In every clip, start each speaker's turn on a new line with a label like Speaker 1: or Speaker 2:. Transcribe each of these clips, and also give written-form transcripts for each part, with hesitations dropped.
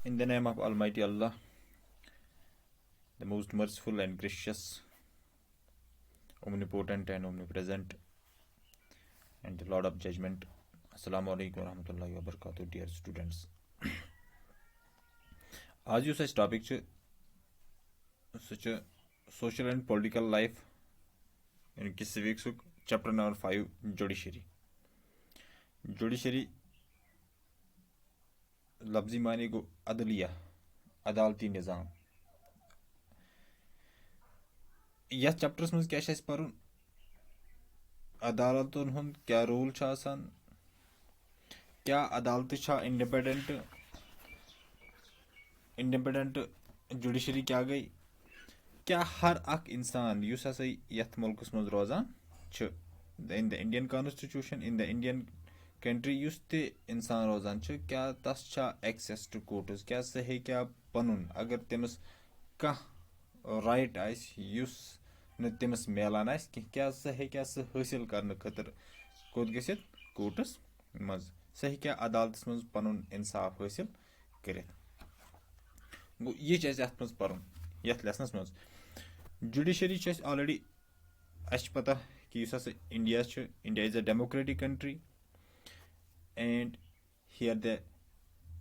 Speaker 1: In the name of Almighty Allah, the most merciful and gracious, omnipotent and omnipresent, and the Lord of Judgment. Assalamu alaikum warahmatullahi wabarakatuh, dear students. आज you such topic such social and political life in civics chapter number 5 judiciary लफ्जी माने गो अदलिया अदालती निज़ाम यथ chapters मज क्या पर्न अदालतन हुंद क्या role क्या अदालत इंडिपेंडेंट जुडिशरी क्या गई क्या हर अख इंसान युस हसा यथ मुल्कस मज रोजान in the Indian constitution in the Indian country use ते इंसान रोजान क्या तस एक्सेस टू कोर्ट्स क्या सह क्या पनुन अगर तमिस कह राइट आस युस न तमिस मिलान आस क्या सह हासिल करने खतर कोत गसित कोर्ट्स मज सह क्या अदालतस मज पनुन इंसाफ हासिल करित गो यह अत मज पर्न यथ लेसनस मज जुडिशरी ऑलरेडी अस पता कि India is a democratic country and here the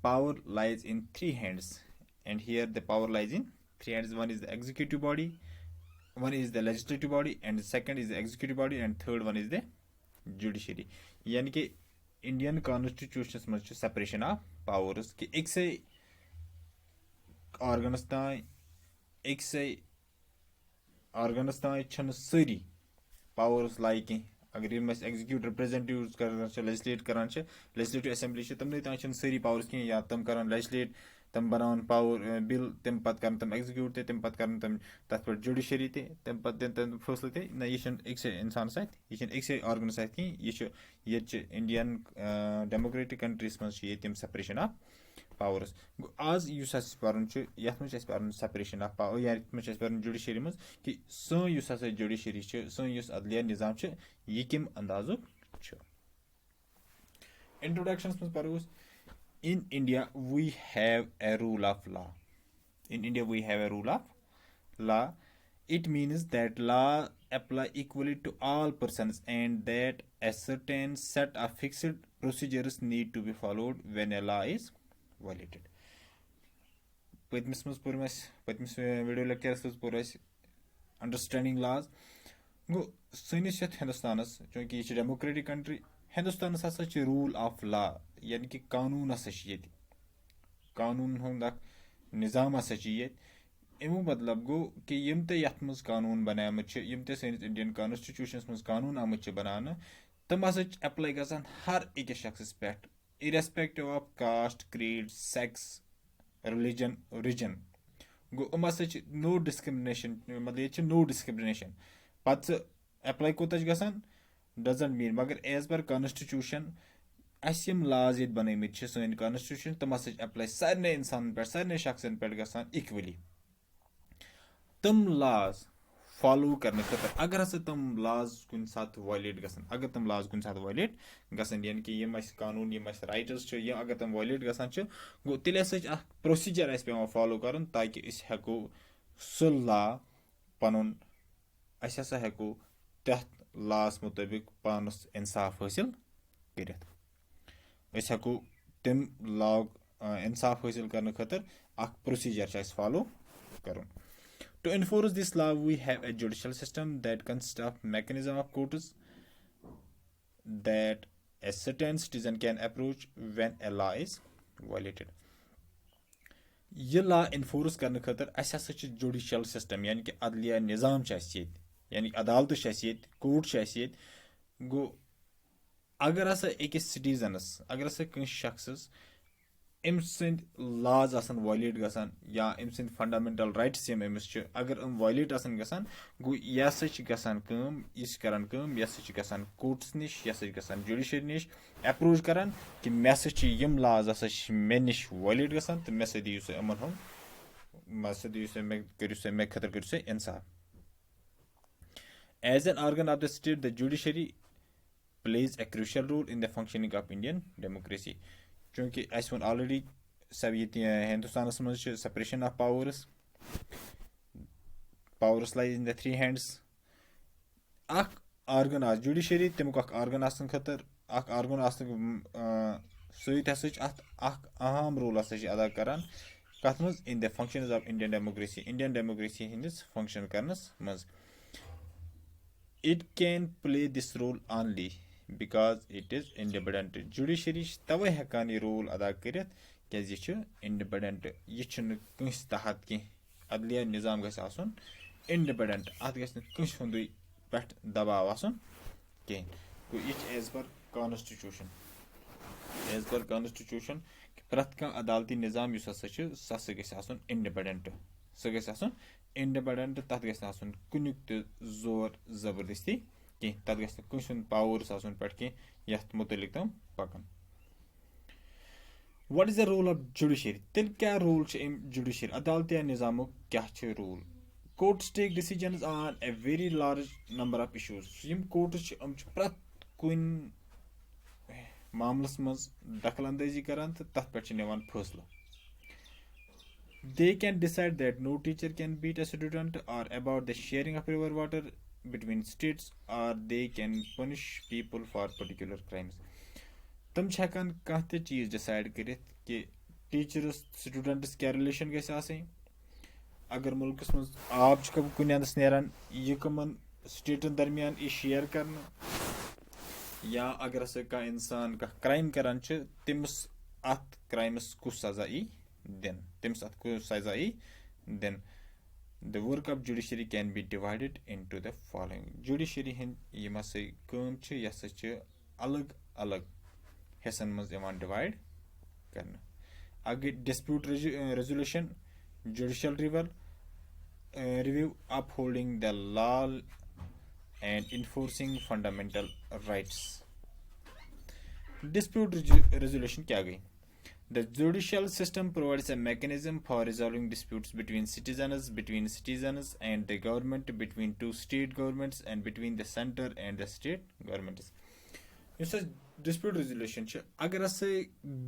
Speaker 1: power lies in three hands one is the executive body, one is the legislative body, and the second is the executive body, and third one is the judiciary. यानी कि Indian constitution में separation of powers कि एक से organs तान सारी powers लाई कह अगर एग्जीक्यूट रिप्रेजेंटेटिव कर लेजिस्लेट करान लेजिस्लेटिव असेंबली तमन तान सारी पावर्स कह या तम कर लेजिस्लेट तम बनान पावर बिल तम पत कर तम एग्जीक्यूट तम पत कर तम तथ पे जुडिशरी तम पत दिन फैसले ना यह एक इंसान सह एक ऑर्गन सह कह ये इंडियन डेमोक्रेटिक कंट्रीज मज तम सेपरेशन ऑफ पावर्स आज युस पर्न यथ मज पर्न सेपरेशन ऑफ पावर या मज पर्न जुडिशरी मज कि सो जुडिशरी सो अदलिया निज़ाम यह कम अंदाजुक इंट्रोडक्शन मज पो in India we have a rule of law. It means that law apply equally to all persons and that a certain set of fixed procedures need to be followed when a law is violated. पत्मिस video लेक्चरस पोर understanding laws गो सनिस हिंदुस्तानस चूंकि यह democratic country Hindustan हसा rule of law यानी कि कानून हसा कानून हुंद निज़ाम हसा अमु मतलब गो कि यम ते यथ मज कानून बनामत यम ते सनिस इंडियन कॉन्स्टिट्यूशन मज कानून आमत बनाना तम हसा एप्लाई गसान हर एक शख्स पे irrespective of caste creed sex religion origin गो हसा नो डिस्क्रिमिनेशन मतलब ये नो डिस्क्रिमिनेशन पत एप्लाई कोत गसान डजंट मीन मगर एज पर कॉन्स्टिट्यूशन अस लाज ये बनमत सन कॉन्स्टिट्यूशन तम हसा एप्लाई सारे इंसान पे सारे शख्सन पे गसान इक्वली तम लाज फॉलो करने खतर अगर हसा तम लाज कुन साथ वायलेट गसान अगर तम लाज कुन साथ वायलेट गसान यानी कि यम कानून यम राइट्स अगर तम वायलेट गसान गो तेल हसा प्रोसीजर पे फॉलो कर ताकि हेको सह लॉ पन हसा हेको तथ लास मुताबिक पानस इंसाफ हासिल कर हेको तम लॉ इंसाफ हासिल करने खतर प्रोसीजर फॉलो कर To enforce this law, we have a judicial system that consists of mechanism of courts that a certain citizen can approach when a law is violated. यह लॉ इन्फोर्स करने खतर अस हसा judicial system यानी कि अदलिया निज़ाम यानी अदालत कोर्ट गो अगर हसा अकिस सिटीजनस अगर हसा कह शख्स अम सद लाज वायलेट गसान या अम सद फंडामेंटल राइट्स अमिस अगर वायलेट गसान गो यह गसान करान गसान कोर्ट्स निश यह गसान जुडिशरी निश अप्रोच करान कि मे यम लाज हसा मे निश वायलेट गसान तो मे दियो सा अमन हम मे खतर करो सा इंसाफ as an organ of the state the judiciary plays a crucial role in the functioning of Indian democracy. चूँकि अस वो ऑलरेडी सब हिंदुस्तानस मज separation of powers lies in the three hands अख आर्गन आ जुडिशरी तमुक अख आर्गन आसन खतर अख आर्गन आसन सत हसा अख अहम रोल हसा अदा करान कथ मज in the functions of Indian democracy हंदिस फंक्शन करनस मज it can play this role only because it is independent judiciary तवे हेकान ये रोल अदा करित क्या independent ये कंस तहत कह अदलिया निजाम गस आसन independent अत गस कंस हुंदुई पेट दबाव आसन कह गो ये एज पर कॉन्स्टिट्यूशन प्रत कह अदालती निजाम युस हसा सह गस आसन independent सह गस आसन इंडिपेंडेंट तथ गसन कुनिक जोर जबरदस्ती कह तथ गस कंसन पावर्स आसन पे कह यथ मुतलिक तम पकन what is the role of judiciary तेल क्या रोल जुडिशरी अदालती निजाम क्या रोल courts take decisions on a very large number of issues यम कोर्ट्स प्रत कुन मामलस मज दखल अंदाजी करान तथ पे निवान फैसला They can decide that no teacher can beat a student or about the sharing of river water between states or they can punish people for particular crimes. तम हेकान कह ते चीज डिसाइड करित कि टीचरस स्टूडेंट्स क्या रिलेशन गस आसै अगर मुल्कस मज आब कुन अंदस नेरान यह कमन स्टेटन दरमियान यह शेयर करना या अगर हसा कह इंसान कह क्राइम करान तमिस अत क्राइमस कुस सजा यी दिन तमिस अत कुस सजा यी दिन the work of judiciary can be divided into the following judiciary hin yim hasa kaam yasa alag alag हिस्सन मज डिवाइड करना अगर dispute resolution judicial review upholding the law and enforcing fundamental rights dispute resolution क्या गई The judicial system provides a mechanism for resolving disputes between citizens and the government, between two state governments, and between the center and the state governments. This is dispute resolution. अगर ऐसे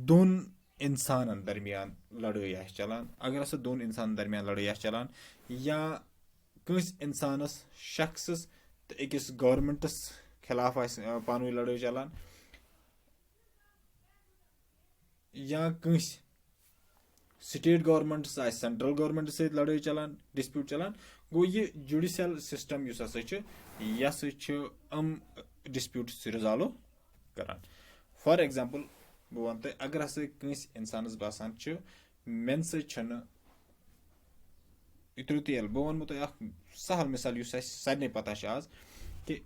Speaker 1: दोन इंसान दरमियान लड़ाई आस चलान, अगर ऐसे दोन इंसान दरमियान लड़ाई आस चलान, या किस इंसानस शख्सस तो एकस गवर्नमेंटस खिलाफ आस पानुई लड़ाई चलान या कंस स्टेट गवर्नमेंट सेंट्रल गवर्नमेंट सहित लड़ाई चलान डिस्प्यूट चलान गो ये जुडिशियल सिस्टम युस हसा डिस्प्यूट्स रिजॉल्व करान फॉर एग्जांपल बह वन तह अगर हसा कंस इंसानस बासान मेन सन्न त्रुतियल बह वनमो तह सहल मिसाल युस सारे पता आज कि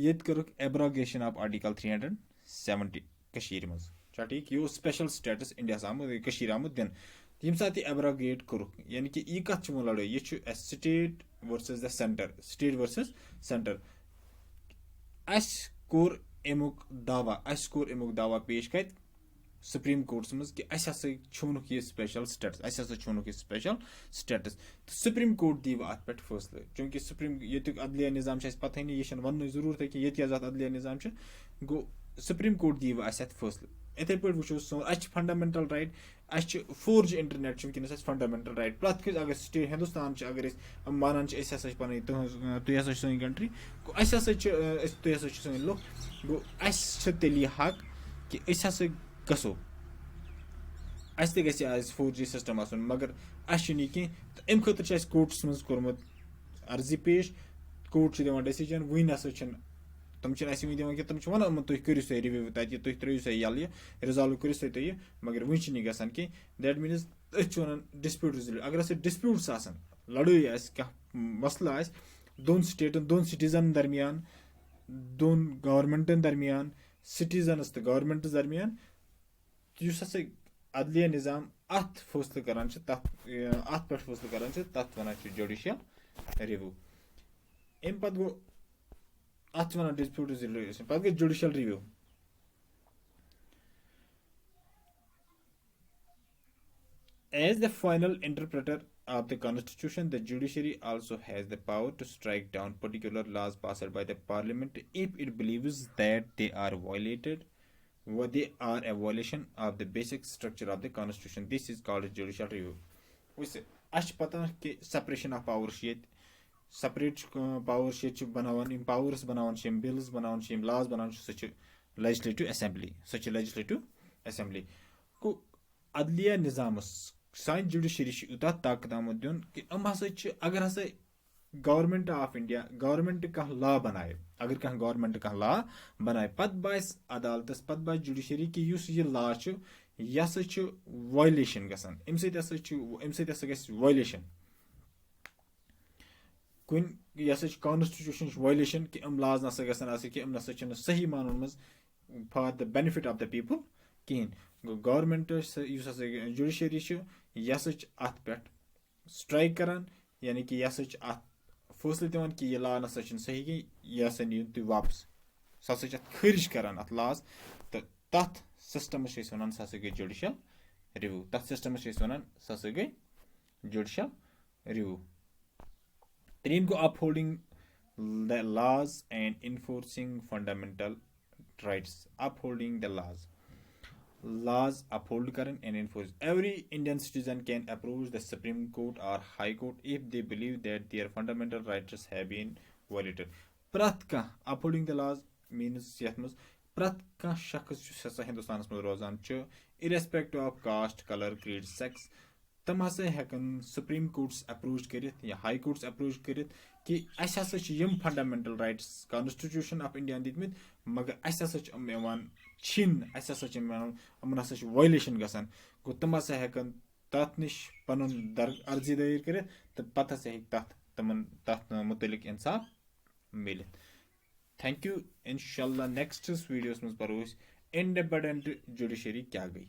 Speaker 1: ये कर्क एब्रोगेशन ऑफ आर्टिकल 370 कशीर मज ठीक यह स्पेशल स्टेटस इंडिया आमुत दिन यम सात यह एब्रोगेट कर्क यानी कि यह कत लड़ाई यह state versus the centre state versus centre us core अमुक दावा पेश कत सुप्रीम कोर्ट्स मज कि अस हसा छुनक यह special status supreme court Diu अत पे फैसले चूंकि सुप्रीम ये अदलिया निजाम पता नहीं यह वन जरूरत कि ये अदलिया निजाम गो सुप्रीम कोर्ट दीव अस फैसले इथे पे वो सोन fundamental right forge internet वनस fundamental right प्रत कस अगर स्टेट हिंदुस्तान अगर मानान पन तुम हसा सन कंट्री गो तुम सन लुक गो तेल हक कि हसा गसो अस फोर्जी सिस्टम आसन मगर यह कह अम खतर कोर्ट्स मज कोर्मुत अर्जी पेश कोर्ट दिवान डिसीजन वन हसा तम दिवान कि तम वन तुम करो सा रिव्यू तक तुम त्रो सा यल रिजॉल्व करो सा तुम मगर वन गसान कह दैट मीनस वन डिस्प्यूट रिजोल्व अगर हसा डिस्प्यूट्स आसन लड़ाई क्या मसला दोन स्टेटन दोन सिटीजन दरमियान दोन गवर्नमेंटन दरमियान सिटीजनस तो गवर्नमेंट दरमियान युस हसा अदलिया निजाम अत फैसले करान अत पे फैसले करान तथ वन जुडिशियल रिव्यू अम पे गो अत वन डिस्प्यूट रेजोल्यूशन पे गई judicial review As the final interpreter of the Constitution, the judiciary also has the power to strike down particular laws passed by the Parliament if it believes that they are violated they are a violation of the basic structure of the constitution. This is called judicial review. Ash pata ki separation of powers yet separate powers yet banawan in powers banawan shim bills banawan shim laws banawan such legislative assembly such legislative assembly ko adliya nizamus sign judiciary uta takdam dun ki am hasa agar hasa government of India government का law बनाए अगर कह government का law बनाए पत बास अदालतस पत बास जुडिशरी कि युस ये लॉ छु यस छु वायलेशन गसन एम सहित गस वायलेशन कुन यस कॉन्स्टिट्यूशन वायलेशन कि हम लॉज नसा गसन आसे कि हम नसा छु सही मानन मज for the benefit of the people किन गवर्नमेंट युस जुडिशरी छु यस अत पेट स्ट्राइक करन यानी कि यस अत फैसले दिवान कि यह लॉ नसा सही कि यह हसा नीन तुम वापस सह हसा खरिज करान अत लॉज तो तथ सिस्टमस वन सह गई जुडिशल रिव्यू तथ सिस्टमस वन सह गई जुडिशल रिव्यू त्रीम गो upholding the laws and enforcing fundamental rights upholding the laws uphold current and enforce. Every Indian citizen can approach the Supreme Court or High Court if they believe that their fundamental rights have been violated. Prat ka upholding the laws means yath muz prat ka shakhs jus hasa Hindustan muz rozan ch irrespective of caste, color, creed, sex तम हसा हेकन supreme courts approach करित या high courts approach करित कि अस हसा यम fundamental rights constitution of India दितमित मगर अस हसा यवान छिन अस हसा यमन हसा वायलेशन गसन गो तम हसा हेकन तथ निश पनुन अर्जी दायर करित तो पत हसा हेक तथ मुतलिक इंसाफ मिलित थैंक यू इंशाल्लाह नेक्स्ट वीडियोस में परो इंडिपेंडेंट जुडिशरी क्या गई